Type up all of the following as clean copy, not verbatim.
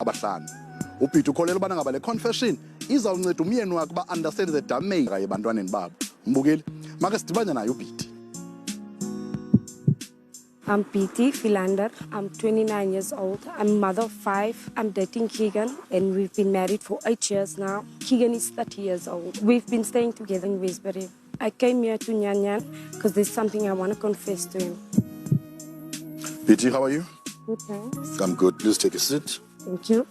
abahlanu uPete ukholela ubana ngaba le confession izawunceda umyeni wakhe ba understand the damage ebantwaneni babo umbukeli make sidibane naye uPete. I'm Pete Philander. I'm 29 years old. I'm mother of 5. I'm dating Keegan, and we've been married for 8 years now. Keegan is 30 years old. We've been staying together in Westbury. I came here to Nyan because there's something I want to confess to him. Pete, how are you? Good, thanks. I'm good. Please take a seat. Thank you.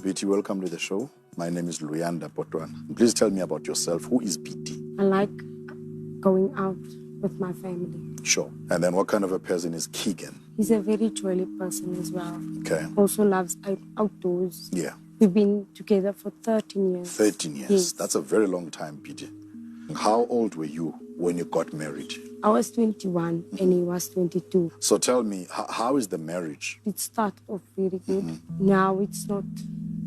Pete, welcome to the show. My name is Luyanda Potwan. Please tell me about yourself. Who is Pete? I like going out with my family. Sure. And then what kind of a person is Keegan? He's a very jolly person as well. Okay. Also loves outdoors. Yeah. We've been together for 13 years. 13 years. Yes. That's a very long time, Pete. How old were you when you got married? I was 21 and he was 22. So tell me, how is the marriage? It started off very good. Now it's not.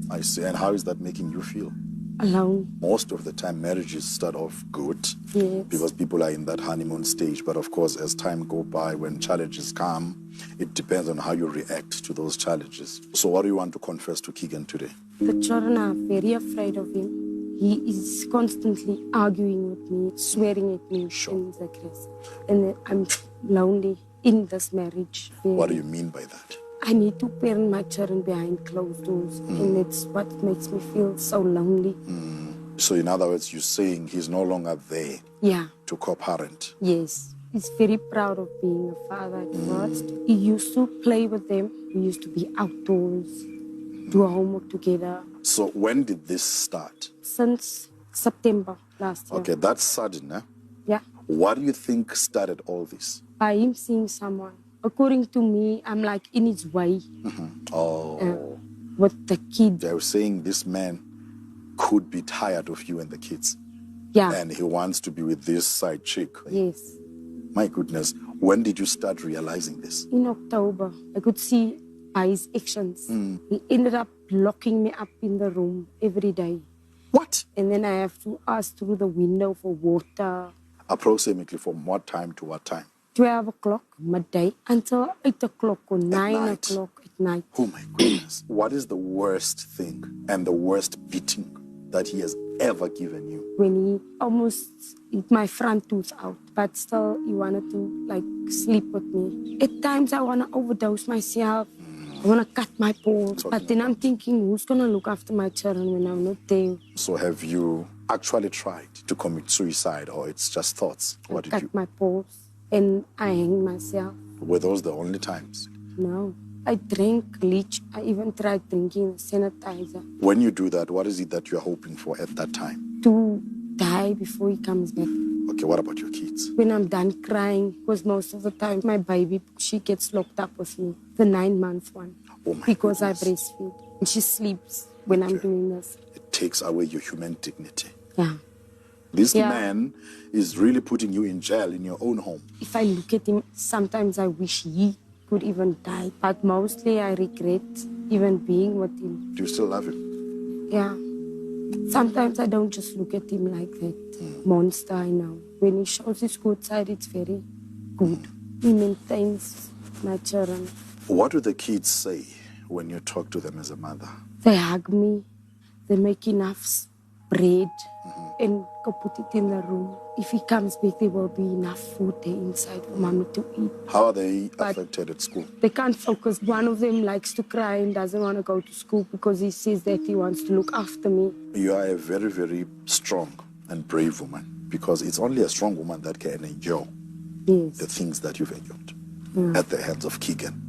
I see. And how is that making you feel? Alone. Most of the time, marriages start off good. Yes. Because people are in that honeymoon stage. But of course, as time goes by, when challenges come, it depends on how you react to those challenges. So what do you want to confess to Keegan today? The children are very afraid of him. He is constantly arguing with me, swearing at me in the grass. And I'm lonely in this marriage. What do you mean by that? I need to parent my children behind closed doors. And it's what makes me feel so lonely. So in other words, you're saying he's no longer there to co-parent. Yes. He's very proud of being a father at first. He used to play with them. We used to be outdoors, do homework together. So when did this start? Since September last year. Okay, that's sudden, eh? Yeah. What do you think started all this? By him seeing someone. According to me, I'm like in his way. With the kid. They were saying this man could be tired of you and the kids. Yeah. And he wants to be with this side chick. Yes. My goodness. When did you start realizing this? In October. I could see by his actions. He ended up locking me up in the room every day. What? And then I have to ask through the window for water. Approximately from what time to what time? 12 o'clock midday until 8 o'clock or 9 o'clock at night. Oh my goodness. What is the worst thing and the worst beating that he has ever given you? When he almost hit my front tooth out, but still he wanted to sleep with me. At times I want to overdose myself. I want to cut my paws. But then I'm thinking, who's going to look after my children when I'm not there? So have you actually tried to commit suicide, or it's just thoughts? What did you? Cut my paws and I hang myself. Were those the only times? No. I drank bleach. I even tried drinking sanitizer. When you do that, what is it that you're hoping for at that time? To die before he comes back. Okay, what about your kids? When I'm done crying, because most of the time my baby, she gets locked up with me, the 9-month one, because goodness. I breastfeed. And she sleeps when I'm doing this. It takes away your human dignity. Yeah. This man is really putting you in jail in your own home. If I look at him, sometimes I wish he could even die. But mostly I regret even being with him. Do you still love him? Yeah. Sometimes I don't just look at him like that monster I know. When he shows his good side, it's very good. He maintains my children. What do the kids say when you talk to them as a mother? They hug me. They make enough bread and go put it in the room. If he comes back, there will be enough food there inside for mommy to eat. How are they affected at school? They can't focus. One of them likes to cry and doesn't want to go to school because he says that he wants to look after me. You are a very, very strong and brave woman, because it's only a strong woman that can endure the things that you've endured at the hands of Keegan.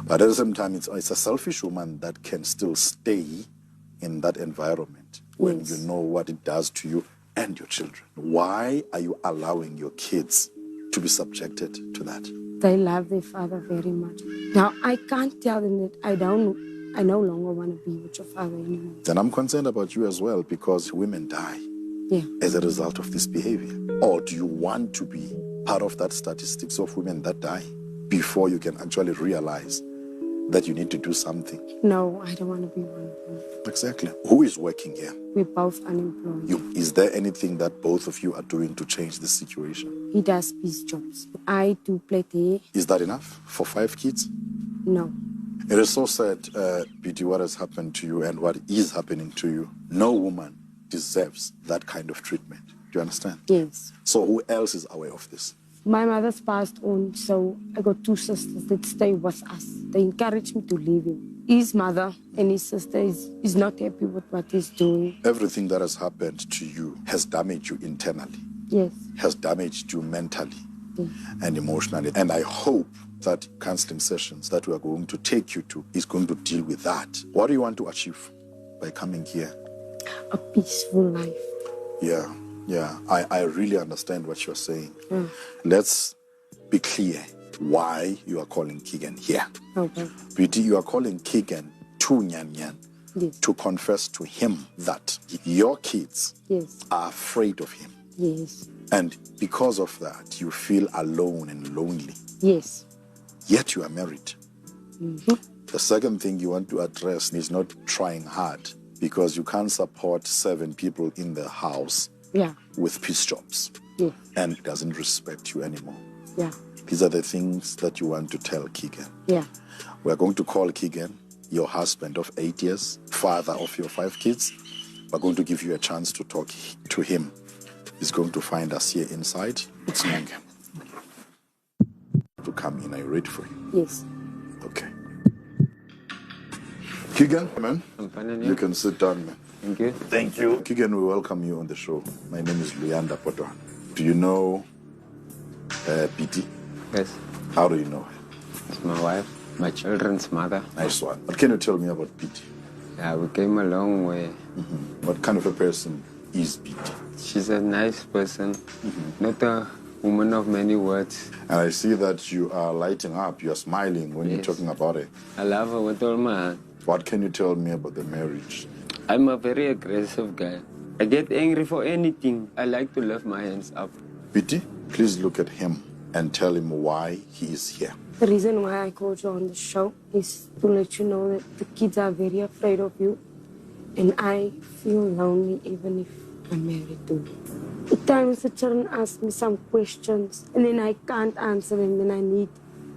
But at the same time, it's a selfish woman that can still stay in that environment when you know what it does to you and your children. Why are you allowing your kids to be subjected to that? They love their father very much. Now, I can't tell them that I no longer want to be with your father anymore. Then I'm concerned about you as well, because women die as a result of this behavior. Or do you want to be part of that statistics of women that die before you can actually realize that you need to do something? No, I don't want to be one of them. Exactly. Who is working here? We're both unemployed. Is there anything that both of you are doing to change the situation? He does his jobs. I do play there. Is that enough for 5 kids? No. It is so sad, BT, what has happened to you and what is happening to you. No woman deserves that kind of treatment. Do you understand? Yes. So who else is aware of this? My mother's passed on, so I got two sisters that stay with us. They encouraged me to leave him. His mother and his sister is not happy with what he's doing. Everything that has happened to you has damaged you internally. Yes. Has damaged you mentally and emotionally. And I hope that counseling sessions that we are going to take you to is going to deal with that. What do you want to achieve by coming here? A peaceful life. Yeah. I really understand what you're saying. Let's be clear why you are calling Keegan here. Okay. BT, you are calling Keegan to Nyan Yes. to confess to him that your kids Yes. are afraid of him. Yes. And because of that, you feel alone and lonely. Yes. Yet you are married. The second thing you want to address is not trying hard, because you can't support 7 people in the house Yeah. with piece jobs Yeah. and doesn't respect you anymore. Yeah. These are the things that you want to tell Keegan. Yeah. We're going to call Keegan, your husband of 8 years, father of your 5 kids. We're going to give you a chance to talk to him. He's going to find us here inside. It's Nyan. To come in. Are you ready for him? Yes. Okay. Keegan, man. I'm fine, and You can sit down, man. Thank you. Thank you. Keegan, we welcome you on the show. My name is Luyanda Potwan. Do you know BT? Yes, How do you know her? it's my wife, my children's mother. Nice one. What can you tell me about BT? Yeah, we came a long way. What kind of a person is BT? She's a nice person, not a woman of many words. And I see that you are lighting up. You are smiling when you're Yes. talking about it. I love her with all my heart. What can you tell me about the marriage? I'm a very aggressive guy. I get angry for anything. I like to lift my hands up. BT, please look at him and tell him why he is here. The reason why I called you on the show is to let you know that the kids are very afraid of you. And I feel lonely even if I'm married too. At times the children ask me some questions and then I can't answer them. Then I need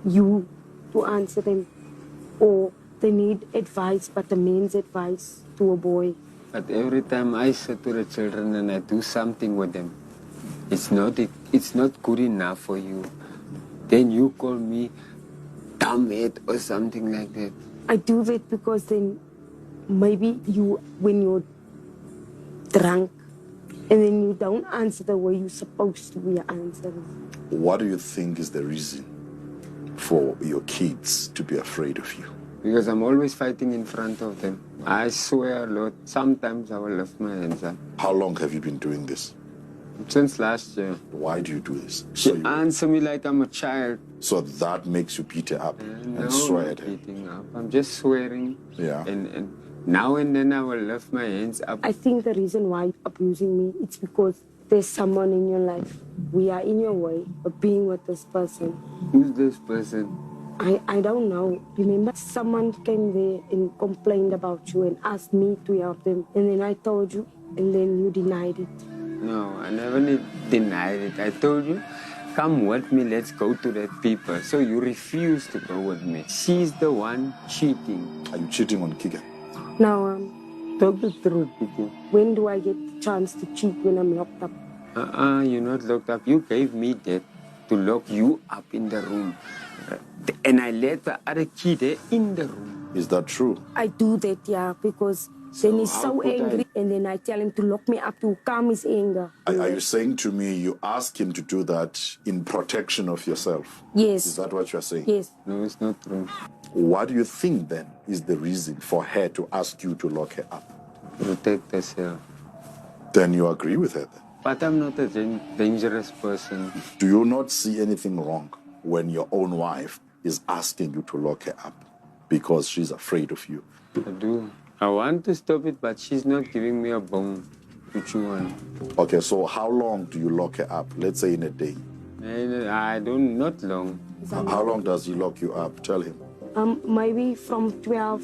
you to answer them. Or they need advice, but a man's advice to a boy. But every time I sit to the children and I do something with them, it's not good enough for you. Then you call me dumbhead or something like that. I do that because then maybe when you're drunk and then you don't answer the way you're supposed to be answering. What do you think is the reason for your kids to be afraid of you? Because I'm always fighting in front of them. I swear a lot. Sometimes I will lift my hands up. How long have you been doing this? Since last year. Why do you do this? She answer me like I'm a child. So that makes you beat her up No, and swear not at her. beating up. I'm just swearing. Yeah. And now and then I will lift my hands up. I think the reason why you're abusing me, it's because there's someone in your life. We are in your way of being with this person. Who's this person? I don't know. Remember, someone came there and complained about you and asked me to help them. And then I told you, and then you denied it. No, I never denied it. I told you, come with me, let's go to that people. So you refuse to go with me. She's the one cheating. Are you cheating on Keegan? Now, Talk the truth, Vicky. when do I get the chance to cheat when I'm locked up? You're not locked up. You gave me that to lock you up in the room. And I let the other kid in the room. Is that true? I do that, yeah, because then he's how so could angry, and then I tell him to lock me up to calm his anger. Are you saying to me you ask him to do that in protection of yourself? Yes. Is that what you're saying? Yes. No, it's not true. What do you think then is the reason for her to ask you to lock her up? Protect yourself. Then you agree with her then? But I'm not a dangerous person. Do you not see anything wrong when your own wife is asking you to lock her up because she's afraid of you? I do. I want to stop it, but she's not giving me a bone to chew on. Okay, so how long do you lock her up? Let's say in a day. I don't, not long. How long does he lock you up? Tell him. Maybe from 12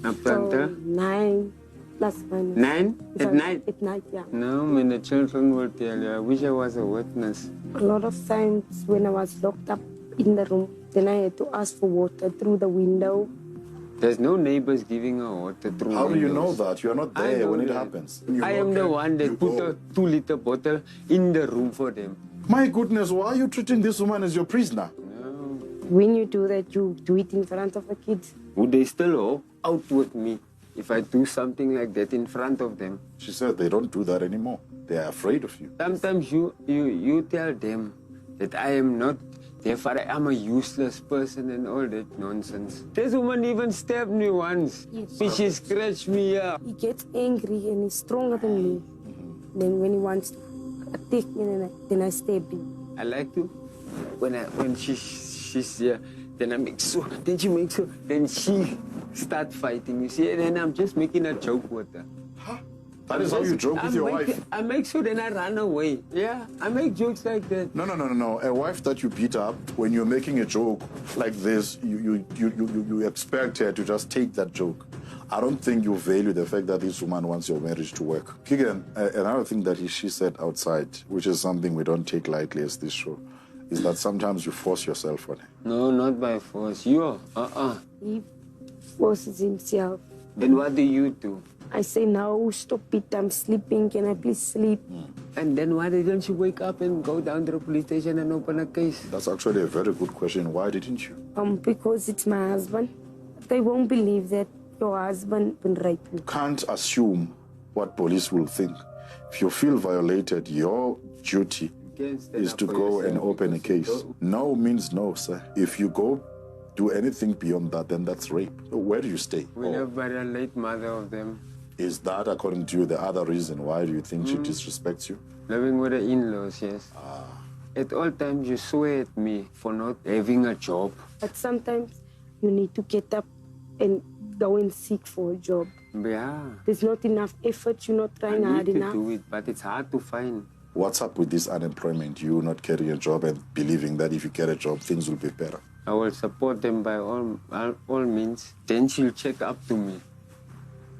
Up to until 9 plus minus. 9 at night? At night, yeah. No, man, the children will tell you. I wish I was a witness. A lot of times when I was locked up in the room, then I had to ask for water through the window There's no neighbors giving her water through How do you know windows. that? You're not I there know when it that. happens. I am the one that put a 2-liter bottle in the room for them. My goodness, why are you treating this woman as your prisoner? When you do that, you do it in front of the kids. Would they still walk out with me if I do something like that in front of them? She said they don't do that anymore. They are afraid of you. Sometimes you tell them that I am not, therefore I am a useless person and all that nonsense. This woman even stabbed me once. Yes. She scratched me up. He gets angry and he's stronger than me. Then when he wants to attack me, then I stab him. I like to, when she's here, then I make sure, then she makes sure, then she start fighting, you see, and then I'm just making a joke with her. Huh? That is how you joke with your wife? I make sure then I run away. Yeah, I make jokes like that. No. A wife that you beat up, when you're making a joke like this, you expect her to just take that joke. I don't think you value the fact that this woman wants your marriage to work. Keegan, another thing that she said outside, which is something we don't take lightly as this show, is that sometimes you force yourself on her. No, not by force. He forces himself. Then what do you do? I say, no, stop it, I'm sleeping, can I please sleep? And then why didn't you wake up and go down to the police station and open a case? That's actually a very good question. Why didn't you? Because it's my husband. They won't believe that your husband will rape you. Can't assume what police will think. If you feel violated, your duty is to go and open a case. No means no, sir. If you go do anything beyond that, then that's rape. So where do you stay? We live by the late mother of them. Is that, according to you, the other reason why do you think she disrespects you? Living with the in-laws, yes. At all times, you swear at me for not having a job. But sometimes you need to get up and go and seek for a job. Yeah. There's not enough effort, you're not trying hard enough. I need to do it, but it's hard to find. What's up with this unemployment? You not carrying a job and believing that if you get a job, things will be better. I will support them by all means. Then she'll check up to me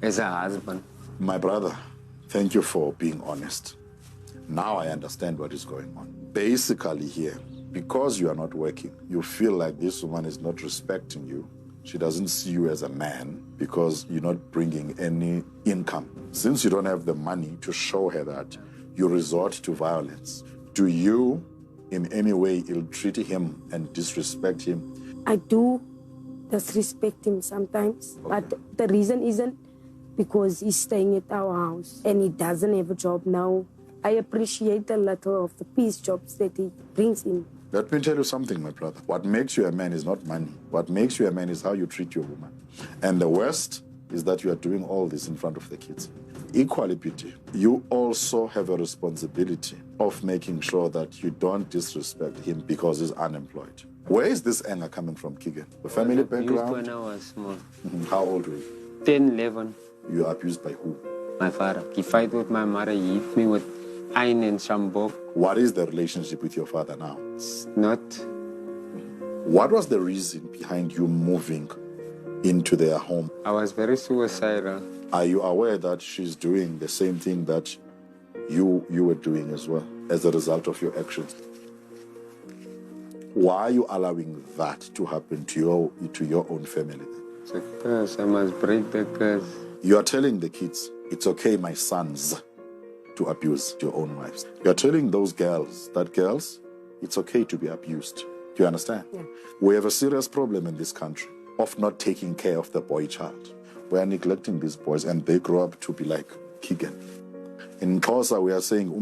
as a husband. My brother, thank you for being honest. Now I understand what is going on. Basically here, because you are not working, you feel like this woman is not respecting you. She doesn't see you as a man because you're not bringing any income. Since you don't have the money to show her that, you resort to violence. Do you in any way ill-treat him and disrespect him? I do disrespect him sometimes, but the reason isn't because he's staying at our house and he doesn't have a job now. I appreciate a lot of the peace jobs that he brings in. Let me tell you something, my brother. What makes you a man is not money. What makes you a man is how you treat your woman. And the worst is that you are doing all this in front of the kids. Equally pity, you also have a responsibility of making sure that you don't disrespect him because he's unemployed. Where is this anger coming from, Keegan? The family background? When I was small. How old were you? 10, 11. You were abused by who? My father. He fight with my mother. He hit me with iron and shambok. What is the relationship with your father now? It's not. What was the reason behind you moving into their home? I was very suicidal. Are you aware that she's doing the same thing that you were doing as well as a result of your actions? Why are you allowing that to happen to your own family? It's a curse. I must break the curse. You are telling the kids, it's okay, my sons, to abuse your own wives. You are telling those girls that girls, it's okay to be abused. Do you understand? Yeah. We have a serious problem in this country of not taking care of the boy child. We are neglecting these boys and they grow up to be like Keegan. In Xhosa, we are saying,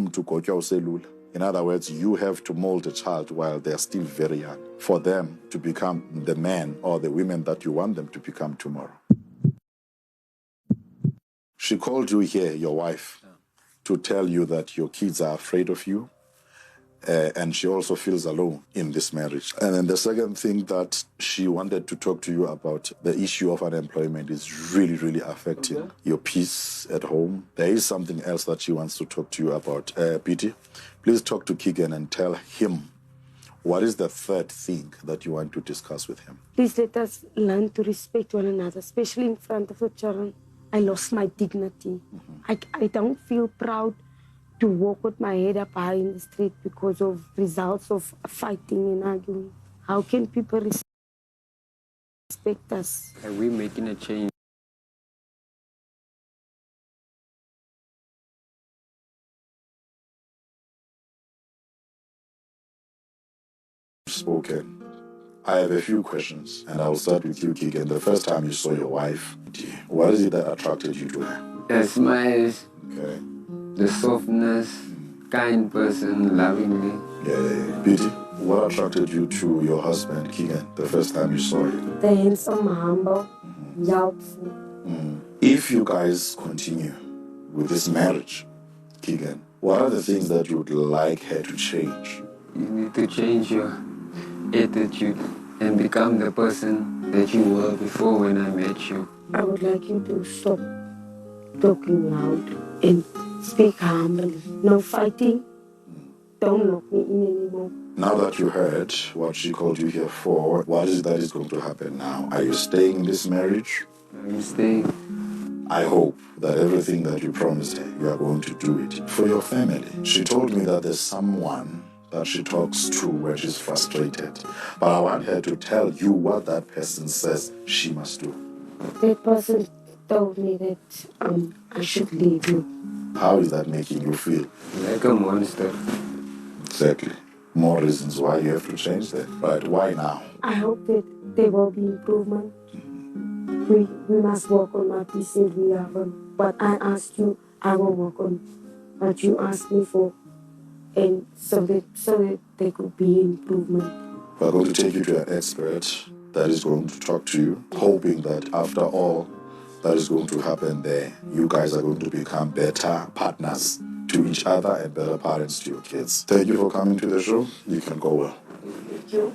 in other words, you have to mold a child while they're still very young for them to become the men or the women that you want them to become tomorrow. She called you here, your wife, to tell you that your kids are afraid of you, and she also feels alone in this marriage. And then the second thing that she wanted to talk to you about, the issue of unemployment is really, really affecting your peace at home. There is something else that she wants to talk to you about. Pity, please talk to Keegan and tell him what is the third thing that you want to discuss with him. Please let us learn to respect one another, especially in front of the children. I lost my dignity. I don't feel proud to walk with my head up high in the street because of results of fighting and arguing. How can people respect Respect us. Are we making a change? Spoken. I have a few questions, and I will start with you, Keegan. The first time you saw your wife, what is it that attracted you to her? Her smiles, Okay. the softness, kind person, lovingly. Yeah. Beauty, what attracted you to your husband, Keegan, the first time you saw him? The handsome, humble, helpful. If you guys continue with this marriage, Keegan, what are the things that you would like her to change? You need to change your attitude and become the person that you were before when I met you. I would like you to stop talking loud and speak humbly. No fighting. Don't lock me in anymore. Now that you heard what she called you here for, what is it that is going to happen now? Are you staying in this marriage? I'm staying. I hope that everything that you promised her, you are going to do it for your family. She told me that there's someone that she talks to when she's frustrated. But I want her to tell you what that person says she must do. That person told me that I should leave you. How is that making you feel? Like a monster. Exactly. More reasons why you have to change that. Right? Why now? I hope that there will be improvement. We must work on what we said we have on. What I asked you, I will work on what you asked me for, and so that there could be improvement. We're going to take you to an expert that is going to talk to you, hoping that after all that is going to happen there, you guys are going to become better partners to each other and better parents to your kids. Thank you for coming to the show. You can go well. Thank you.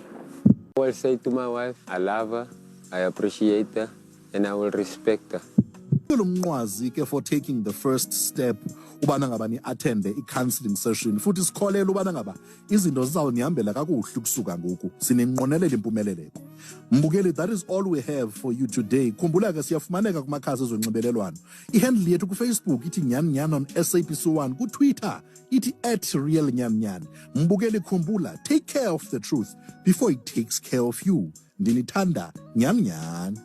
I will say to my wife, I love her, I appreciate her, and I will respect her. Umnqwazi ke for taking the first step ubana ngaba ni attend i-counseling session futhi sikholela ubana ngaba izinto zizawunihambela kakuhle ukusuka ngoku sinenqonelela impumeleleko. Mbukeli, that is all we have for you today. Khumbula ke siyafumaneka kumakhasi ezonxibelelwano. Ihandle yethu ku-Facebook ithi Nyan on SABC1, ku-Twitter ithi @realnyan. Mbukeli, khumbula, take care of the truth before it takes care of you. Ndinithanda, Nyan.